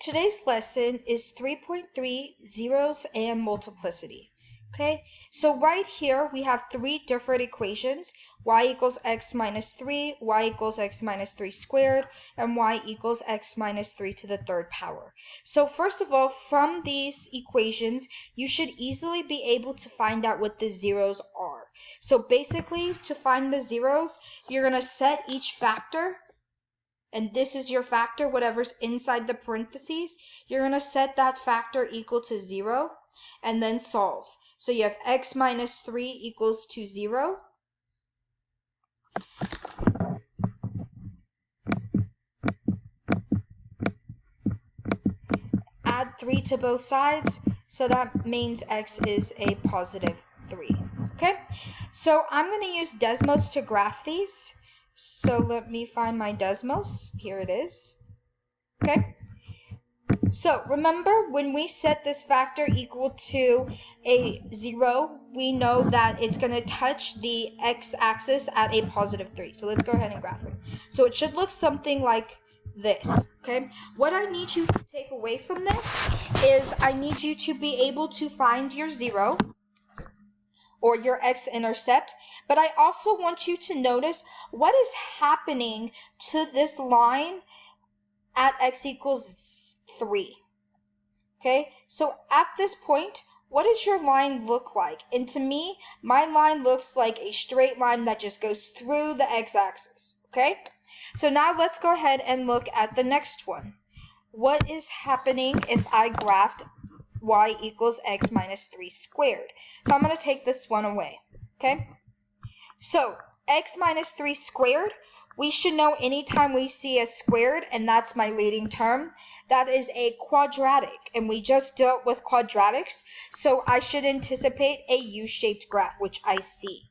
Today's lesson is 3.3 Zeros and Multiplicity. Okay, so right here we have three different equations: y equals x minus 3, y equals x minus 3 squared, and y equals x minus 3 to the third power. So first of all, from these equations, you should easily be able to find out what the zeros are. So basically, to find the zeros, you're going to set each factor, and this is your factor, whatever's inside the parentheses. You're going to set that factor equal to 0 and then solve. So you have x minus 3 equals to 0. Add 3 to both sides, so that means x is a positive 3. Okay, so I'm going to use Desmos to graph these. So let me find my Desmos. Here it is. Okay. So remember, when we set this factor equal to a 0, we know that it's going to touch the x-axis at a positive 3. So let's go ahead and graph it. So it should look something like this. Okay. What I need you to take away from this is I need you to be able to find your 0 or your x-intercept, but I also want you to notice what is happening to this line at x equals 3. Okay, so at this point, what does your line look like? And to me, my line looks like a straight line that just goes through the x-axis. Okay, so now let's go ahead and look at the next one. What is happening if I graphed y equals x minus 3 squared? So I'm going to take this one away. Okay, so x minus 3 squared, we should know anytime we see a squared, and that's my leading term, that is a quadratic, and we just dealt with quadratics, so I should anticipate a U-shaped graph, which I see.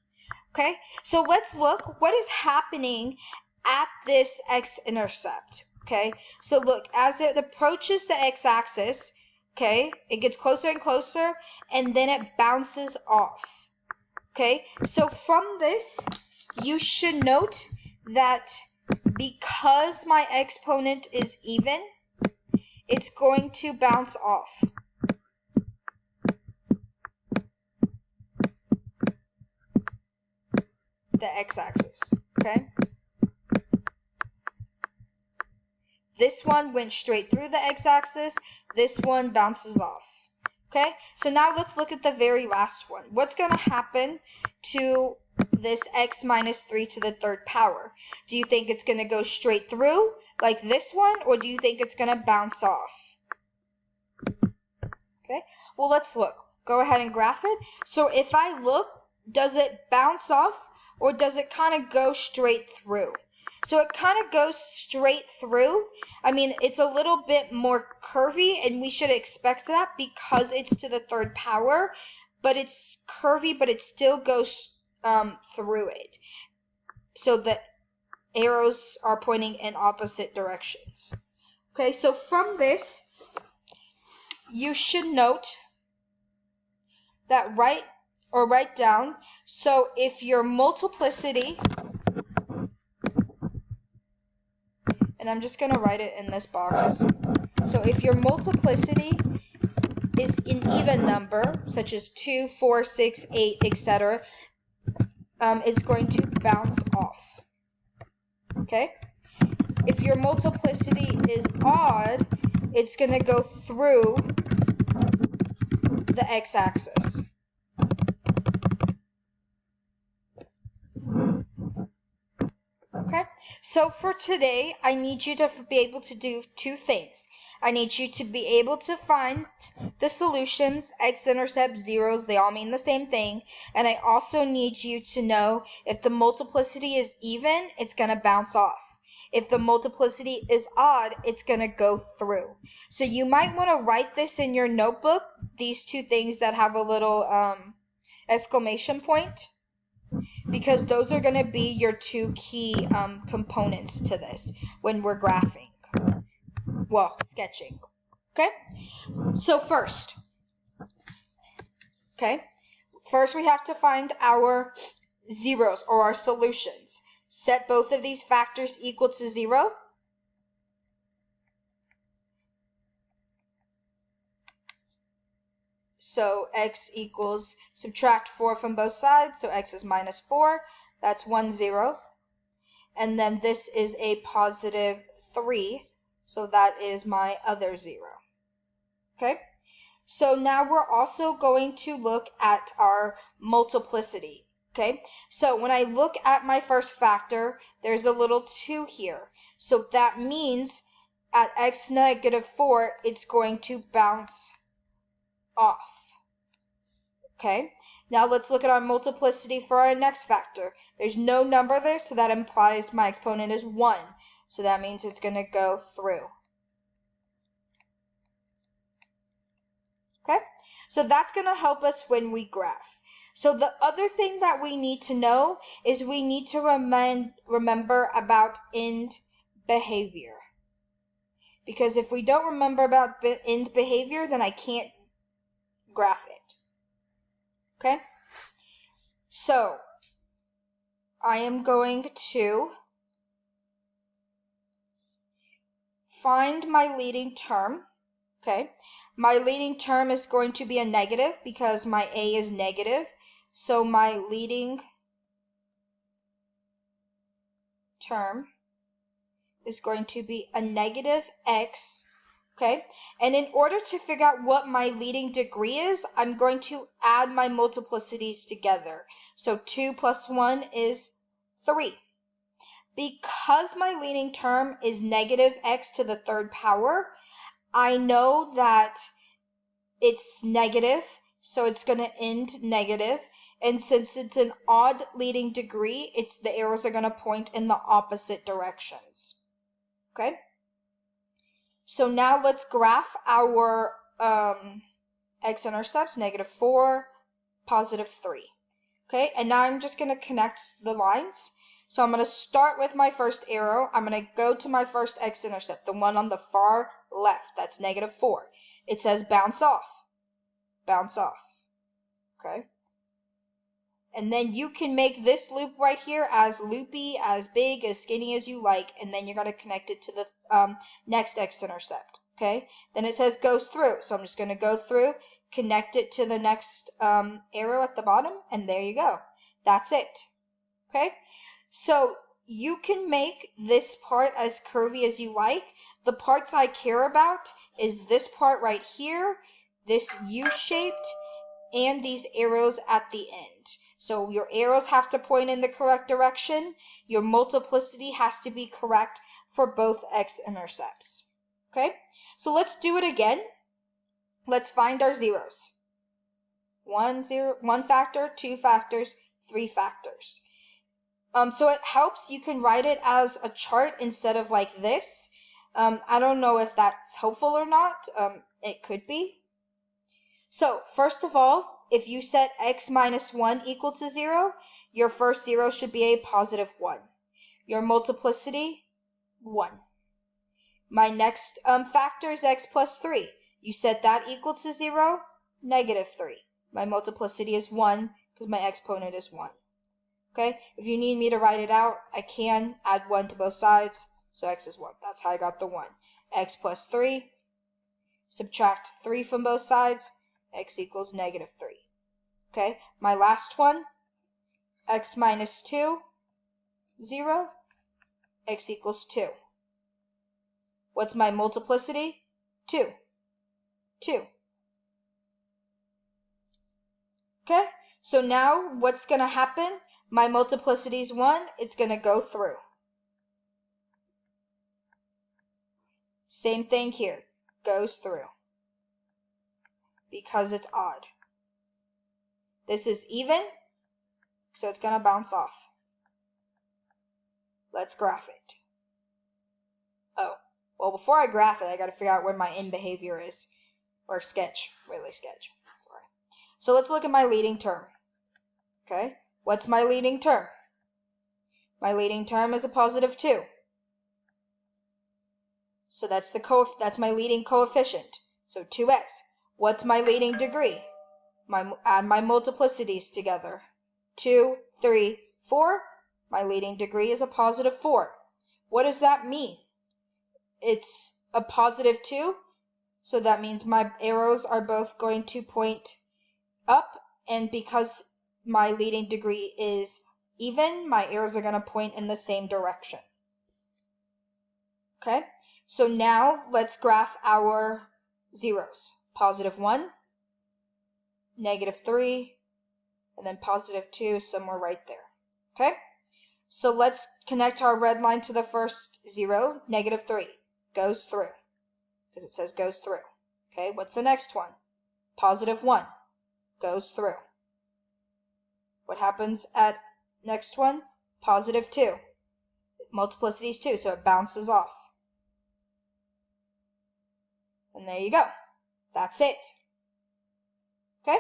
Okay, so let's look what is happening at this x-intercept. Okay, so look, as it approaches the x-axis, okay, it gets closer and closer, and then it bounces off. Okay, so from this, you should note that because my exponent is even, it's going to bounce off. The x-axis, okay? This one went straight through the x-axis. This one bounces off. Okay, so now let's look at the very last one. What's going to happen to this x minus 3 to the third power? Do you think it's going to go straight through like this one, or do you think it's going to bounce off? Okay, well, let's look. Go ahead and graph it. So if I look, does it bounce off, or does it kind of go straight through? So it kind of goes straight through. I mean, it's a little bit more curvy, and we should expect that because it's to the third power, but it's curvy, but it still goes through it. So the arrows are pointing in opposite directions. Okay, so from this, you should note that write down, so if your multiplicity, and I'm just going to write it in this box. So if your multiplicity is an even number, such as 2, 4, 6, 8, etc., it's going to bounce off. Okay? If your multiplicity is odd, it's going to go through the x-axis. Okay, so for today, I need you to be able to do two things. I need you to be able to find the solutions, x-intercept, zeros, they all mean the same thing. And I also need you to know if the multiplicity is even, it's going to bounce off. If the multiplicity is odd, it's going to go through. So you might want to write this in your notebook, these two things that have a little exclamation point, because those are going to be your two key components to this when we're graphing. Well, sketching. Okay? So first we have to find our zeros or our solutions. Set both of these factors equal to 0. So x equals, subtract 4 from both sides, so x is minus 4. That's 1, 0. And then this is a positive 3, so that is my other 0. Okay? So now we're also going to look at our multiplicity. Okay? So when I look at my first factor, there's a little 2 here. So that means at x negative 4, it's going to bounce off. Okay? Now let's look at our multiplicity for our next factor. There's no number there, so that implies my exponent is 1. So that means it's going to go through. Okay? So that's going to help us when we graph. So the other thing that we need to know is we need to remember about end behavior. Because if we don't remember about end behavior, then I can't graph it. Okay? So I am going to find my leading term. Okay? My leading term is going to be a negative because my a is negative. So my leading term is going to be a negative x. Okay? And in order to figure out what my leading degree is, I'm going to add my multiplicities together. So 2 plus 1 is 3. Because my leading term is negative x to the third power, I know that it's negative, so it's going to end negative. And since it's an odd leading degree, the arrows are going to point in the opposite directions. Okay? So now let's graph our x-intercepts, negative 4, positive 3. Okay? And now I'm just going to connect the lines. So I'm going to start with my first arrow. I'm going to go to my first x-intercept, the one on the far left. That's negative 4. It says bounce off. Bounce off. Okay? And then you can make this loop right here as loopy, as big, as skinny as you like, and then you're going to connect it to the next x-intercept. Okay? Then it says goes through. So I'm just going to go through, connect it to the next arrow at the bottom, and there you go. That's it. Okay? So you can make this part as curvy as you like. The parts I care about is this part right here, this U-shaped, and these arrows at the end. So your arrows have to point in the correct direction. Your multiplicity has to be correct for both x-intercepts. Okay? So let's do it again. Let's find our zeros. 1 factor, 2 factors, 3 factors. So it helps. You can write it as a chart instead of like this. I don't know if that's helpful or not. It could be. So first of all, if you set x minus 1 equal to 0, your first 0 should be a positive 1. Your multiplicity, 1. My next factor is x plus 3. You set that equal to 0, negative 3. My multiplicity is 1 because my exponent is 1. Okay? If you need me to write it out, I can add 1 to both sides. So x is 1. That's how I got the 1. X plus 3. Subtract 3 from both sides. X equals negative 3. Okay? My last one. X minus 2. 0. X equals 2. What's my multiplicity? 2. 2. Okay? So now what's going to happen? My multiplicity is 1. It's going to go through. Same thing here. Goes through. Because it's odd. This is even, so it's going to bounce off. Let's graph it. Oh, well, before I graph it, I got to figure out where my end behavior is. Or sketch. Really sketch. Sorry. So let's look at my leading term. Okay? What's my leading term? My leading term is a positive 2. So that's my leading coefficient. So 2x. What's my leading degree? Add my multiplicities together. 2, 3, 4. My leading degree is a positive 4. What does that mean? It's a positive 2. So that means my arrows are both going to point up, and because my leading degree is even, my arrows are going to point in the same direction. Okay, so now let's graph our zeros. +1, -3, and then +2 somewhere right there. Okay, so let's connect our red line to the first 0, -3, goes through, because it says goes through. Okay, what's the next one? +1, goes through. What happens at next one? +2. Multiplicity is 2, so it bounces off. And there you go. That's it. Okay,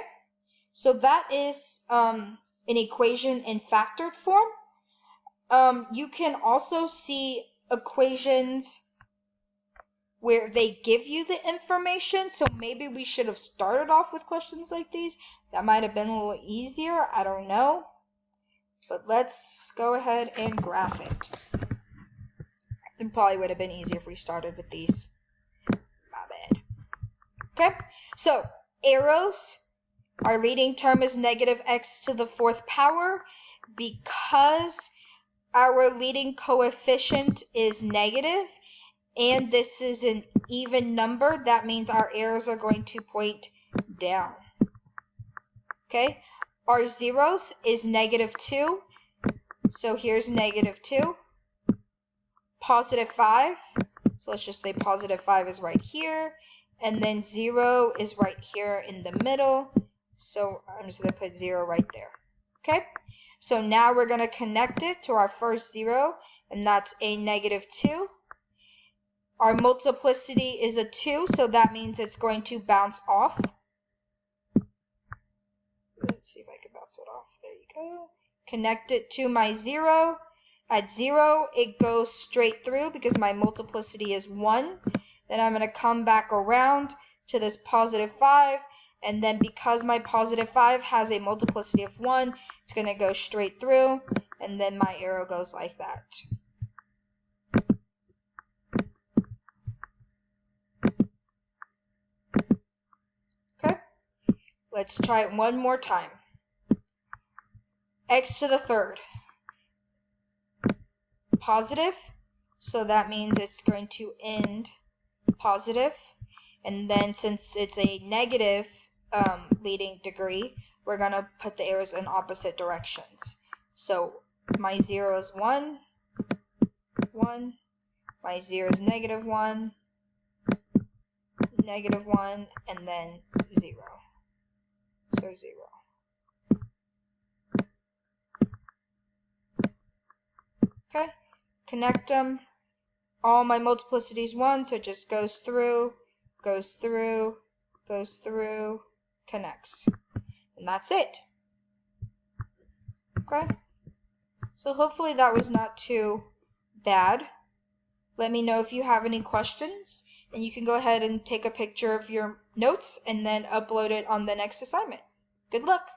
so that is an equation in factored form. You can also see equations where they give you the information, so maybe we should have started off with questions like these. That might have been a little easier, I don't know. But let's go ahead and graph it. It probably would have been easier if we started with these. My bad. Okay, so arrows, our leading term is -x to the 4th power. Because our leading coefficient is negative, and this is an even number, that means our arrows are going to point down. Okay, our zeros is -2, so here's -2. +5, so let's just say +5 is right here, and then 0 is right here in the middle, so I'm just going to put 0 right there. Okay, so now we're going to connect it to our first 0, and that's a -2. Our multiplicity is a 2, so that means it's going to bounce off. Let's see if I can bounce it off. There you go. Connect it to my 0. At 0, it goes straight through because my multiplicity is 1. Then I'm going to come back around to this +5, and then because my +5 has a multiplicity of 1, it's going to go straight through, and then my arrow goes like that. Okay, let's try it one more time. X to the 3rd. Positive, so that means it's going to end positive, and then since it's a negative leading degree, we're going to put the arrows in opposite directions. So my 0 is 1, 1, my 0 is -1, -1, and then 0. So 0. Okay, connect them. All my multiplicity is 1, so it just goes through, goes through, goes through, connects. And that's it. Okay, so hopefully that was not too bad. Let me know if you have any questions, and you can go ahead and take a picture of your notes and then upload it on the next assignment. Good luck!